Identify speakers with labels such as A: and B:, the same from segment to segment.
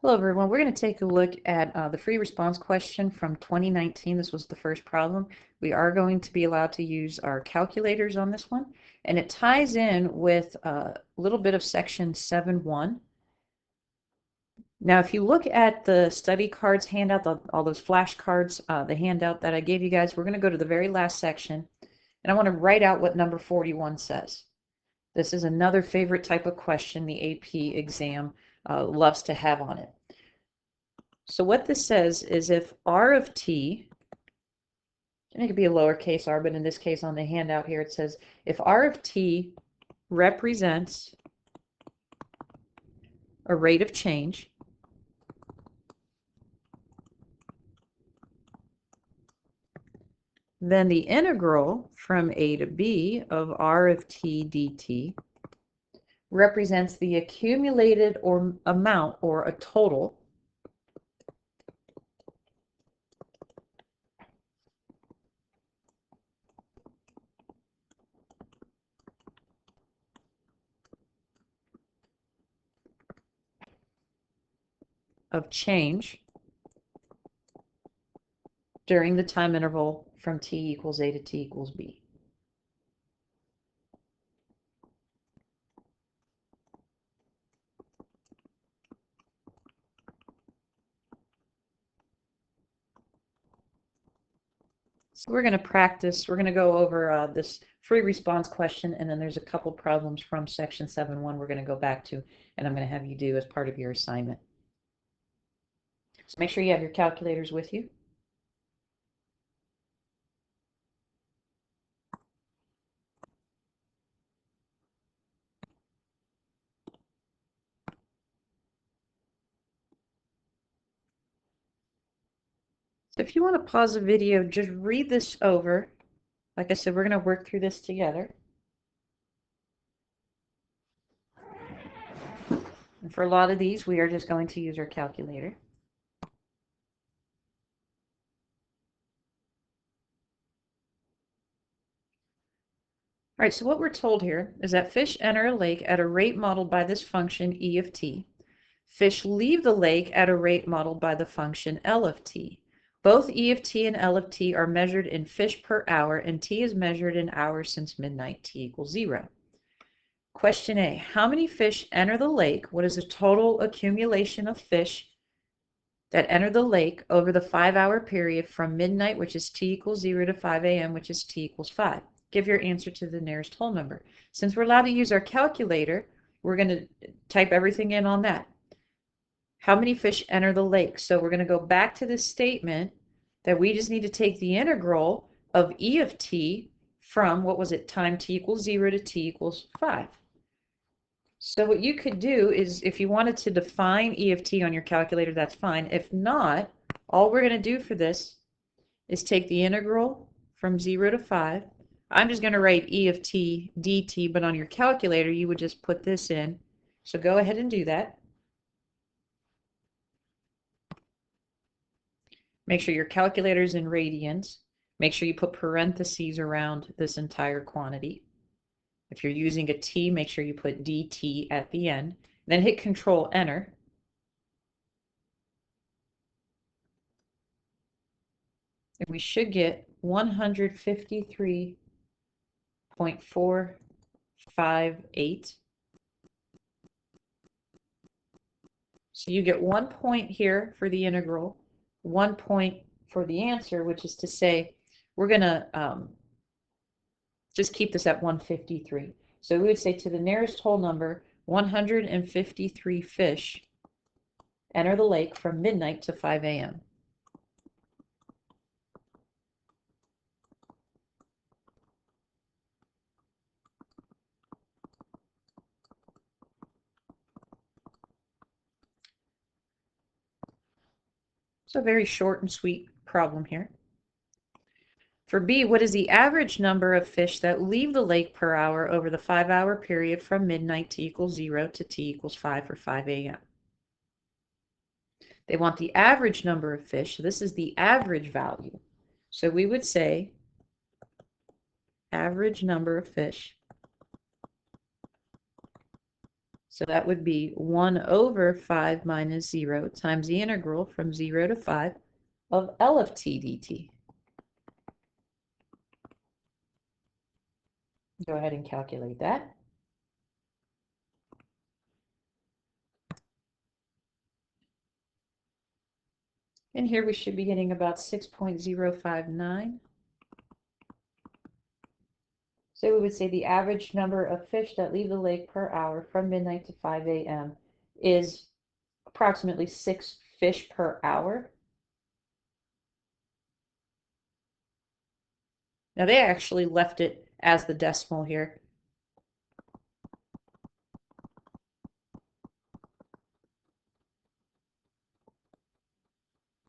A: Hello everyone, we're going to take a look at the free response question from 2019. This was the first problem. We are going to be allowed to use our calculators on this one, and it ties in with a little bit of section 7.1. Now if you look at the study cards handout, all those flashcards, the handout that I gave you guys, we're going to go to the very last section, and I want to write out what number 41 says. This is another favorite type of question the AP exam loves to have on it. So what this says is if r of t, and it could be a lowercase r, but in this case on the handout here it says if r of t represents a rate of change, then the integral from a to b of r of t dt represents the accumulated or amount or a total of change during the time interval from t equals a to t equals b. So we're going to practice, we're going to go over this free response question, and then there's a couple problems from section 7.1 we're going to go back to, and I'm going to have you do as part of your assignment. So make sure you have your calculators with you. So if you want to pause the video, just read this over. Like I said, we're going to work through this together. And for a lot of these, we are just going to use our calculator. All right, so what we're told here is that fish enter a lake at a rate modeled by this function e of t. Fish leave the lake at a rate modeled by the function L of t. Both E of t and L of t are measured in fish per hour, and t is measured in hours since midnight, t equals 0. Question A, how many fish enter the lake? What is the total accumulation of fish that enter the lake over the 5-hour period from midnight, which is t equals 0, to 5 a.m., which is t equals 5? Give your answer to the nearest whole number. Since we're allowed to use our calculator, we're going to type everything in on that. How many fish enter the lake? So we're going to go back to this statement that we just need to take the integral of E of t from, what was it, time t equals 0 to t equals 5. So what you could do is, if you wanted to define E of t on your calculator, that's fine. If not, all we're going to do for this is take the integral from 0 to 5. I'm just going to write E of t dt, but on your calculator, you would just put this in. So go ahead and do that. Make sure your calculator's in radians. Make sure you put parentheses around this entire quantity. If you're using a t, make sure you put dt at the end. Then hit Control Enter. And we should get 153.458. So you get 1 point here for the integral, 1 point for the answer, which is to say we're going to just keep this at 153. So we would say to the nearest whole number, 153 fish enter the lake from midnight to 5 a.m. So a very short and sweet problem here. For B, what is the average number of fish that leave the lake per hour over the 5-hour period from midnight t equals 0 to t equals 5 for 5 a.m.? They want the average number of fish. So this is the average value. So we would say average number of fish So that would be 1 over 5 minus 0 times the integral from 0 to 5 of L of t dt. Go ahead and calculate that. And here we should be getting about 6.059. So we would say the average number of fish that leave the lake per hour from midnight to 5 a.m. is approximately 6 fish per hour. Now they actually left it as the decimal here.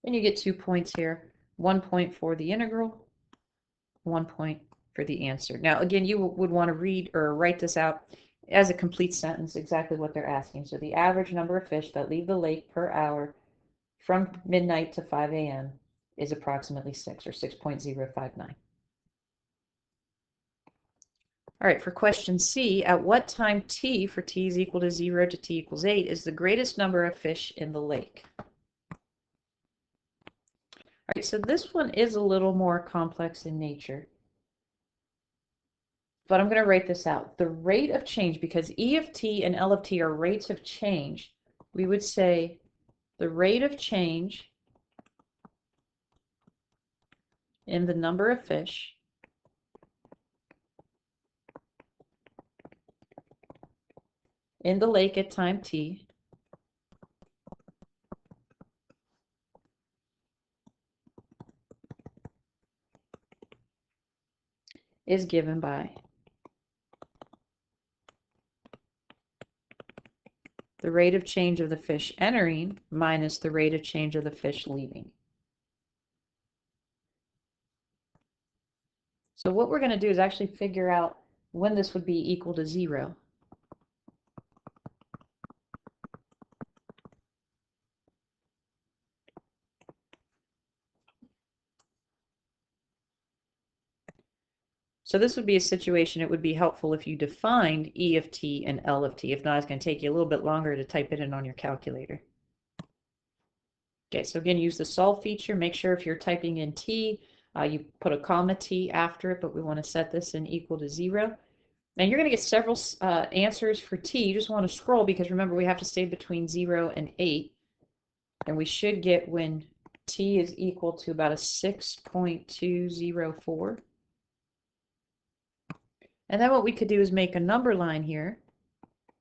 A: And you get 2 points here. 1 point for the integral, 1 point for the answer. Now again, you would want to read or write this out as a complete sentence, exactly what they're asking. So the average number of fish that leave the lake per hour from midnight to 5 a.m. is approximately 6, or 6.059. All right, for question C, at what time t, for t is equal to 0 to t equals 8, is the greatest number of fish in the lake? All right, so this one is a little more complex in nature, but I'm going to write this out. The rate of change, because E of t and L of t are rates of change, we would say the rate of change in the number of fish in the lake at time t is given by the rate of change of the fish entering minus the rate of change of the fish leaving. So what we're going to do is actually figure out when this would be equal to 0. So this would be a situation, it would be helpful if you defined E of t and L of t. If not, it's going to take you a little bit longer to type it in on your calculator. Okay, so again, use the solve feature. Make sure if you're typing in t, you put a comma t after it, but we want to set this in equal to 0. Now you're going to get several answers for t. You just want to scroll because remember we have to stay between 0 and 8. And we should get when t is equal to about a 6.204. And then what we could do is make a number line here.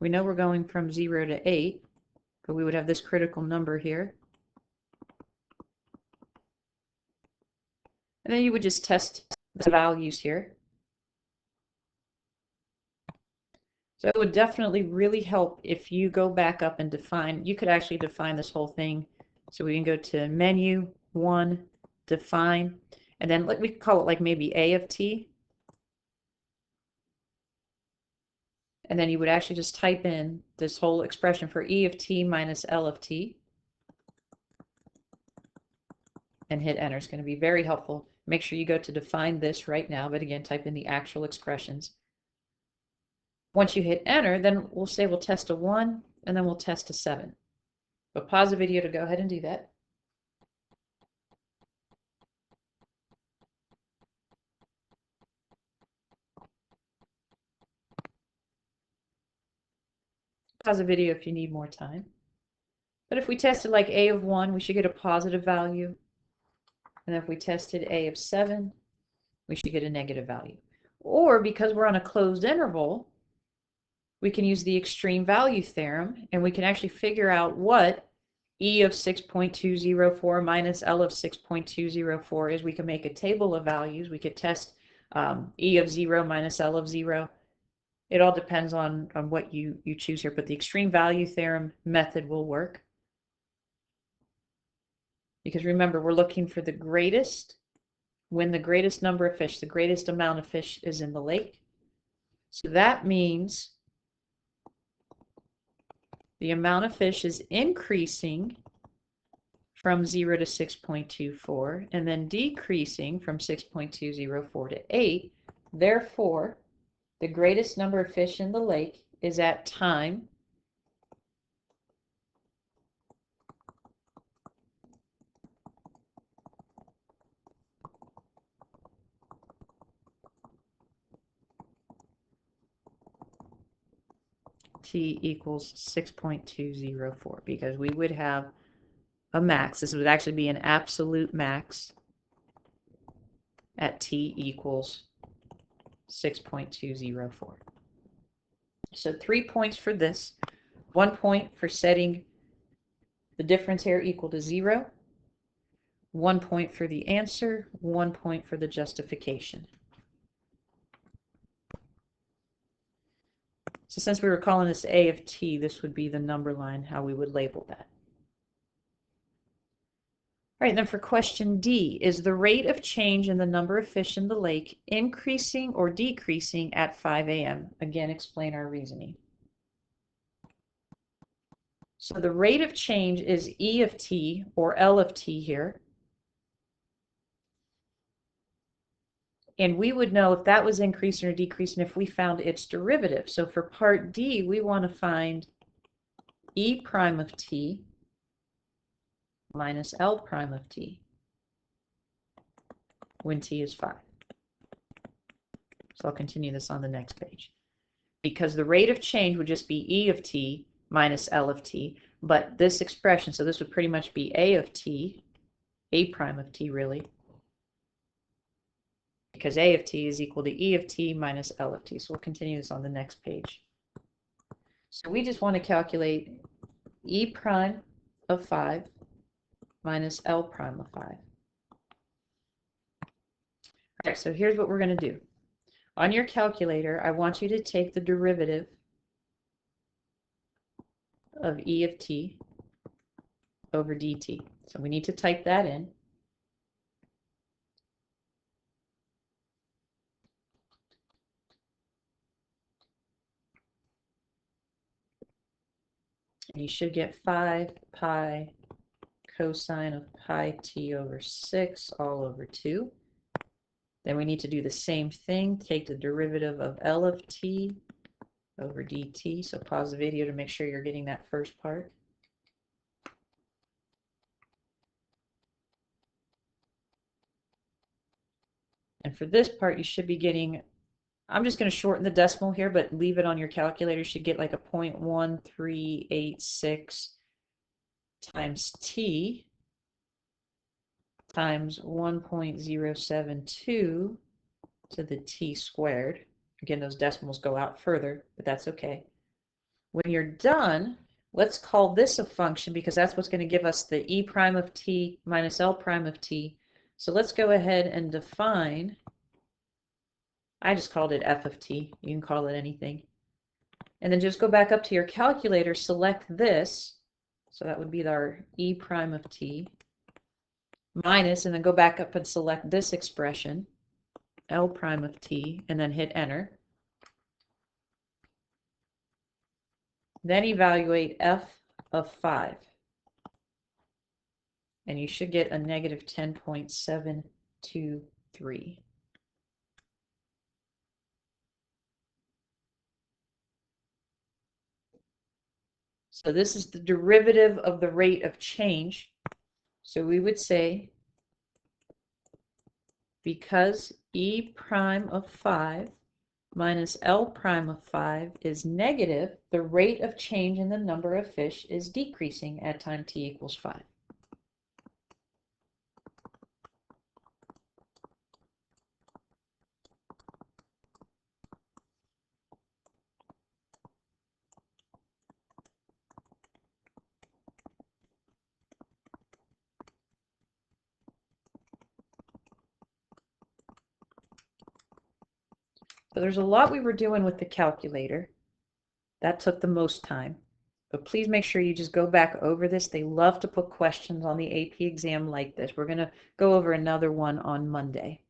A: We know we're going from 0 to 8, but we would have this critical number here. And then you would just test the values here. So it would definitely really help if you go back up and define. You could actually define this whole thing. So we can go to menu, 1, define, and then we could call it like maybe A of t. And then you would actually just type in this whole expression for E of t minus L of t and hit enter. It's going to be very helpful. Make sure you go to define this right now, but again, type in the actual expressions. Once you hit enter, then we'll say we'll test a 1 and then we'll test a 7. But pause the video to go ahead and do that. Pause the video if you need more time. But if we tested like A of 1, we should get a positive value. And if we tested A of 7, we should get a negative value. Or because we're on a closed interval, we can use the extreme value theorem, and we can actually figure out what E of 6.204 minus L of 6.204 is. We can make a table of values. We could test E of 0 minus L of 0. It all depends on what you choose here, but the extreme value theorem method will work. Because remember, we're looking for the greatest, when the greatest number of fish, the greatest amount of fish is in the lake. So that means the amount of fish is increasing from 0 to 6.24 and then decreasing from 6.204 to 8. Therefore, the greatest number of fish in the lake is at time t equals 6.204 because we would have a max. This would actually be an absolute max at t equals 6.204. So 3 points for this, 1 point for setting the difference here equal to 0, 1 point for the answer, 1 point for the justification. So since we were calling this A of t, this would be the number line, how we would label that. All right, then for question D, is the rate of change in the number of fish in the lake increasing or decreasing at 5 a.m.? Again, explain our reasoning. So the rate of change is E of t, or L of t here. And we would know if that was increasing or decreasing if we found its derivative. So for part D, we want to find E prime of t minus L prime of t when t is 5. So I'll continue this on the next page. Because the rate of change would just be E of t minus L of t, but this expression, so this would pretty much be A of t, A prime of t really, because A of t is equal to E of t minus L of t. So we'll continue this on the next page. So we just want to calculate E prime of 5 minus L prime of 5. All right, so here's what we're going to do. On your calculator, I want you to take the derivative of E of t over dt. So we need to type that in. And you should get 5 pi cosine of pi t over 6 all over 2. Then we need to do the same thing. Take the derivative of L of t over dt. So pause the video to make sure you're getting that first part. And for this part, you should be getting, I'm just going to shorten the decimal here, but leave it on your calculator. You should get like a 0.1386 times t times 1.072 to the t squared. Again, those decimals go out further, but that's okay. When you're done, let's call this a function because that's what's going to give us the E prime of t minus L prime of t. So let's go ahead and define, I just called it f of t. You can call it anything. And then just go back up to your calculator, select this. So that would be our E prime of t minus, and then go back up and select this expression, L prime of t, and then hit enter. Then evaluate f of 5. And you should get a negative 10.723. So this is the derivative of the rate of change. So we would say because E prime of 5 minus L prime of 5 is negative, the rate of change in the number of fish is decreasing at time t equals 5. So there's a lot we were doing with the calculator. That took the most time. But please make sure you just go back over this. They love to put questions on the AP exam like this. We're going to go over another one on Monday.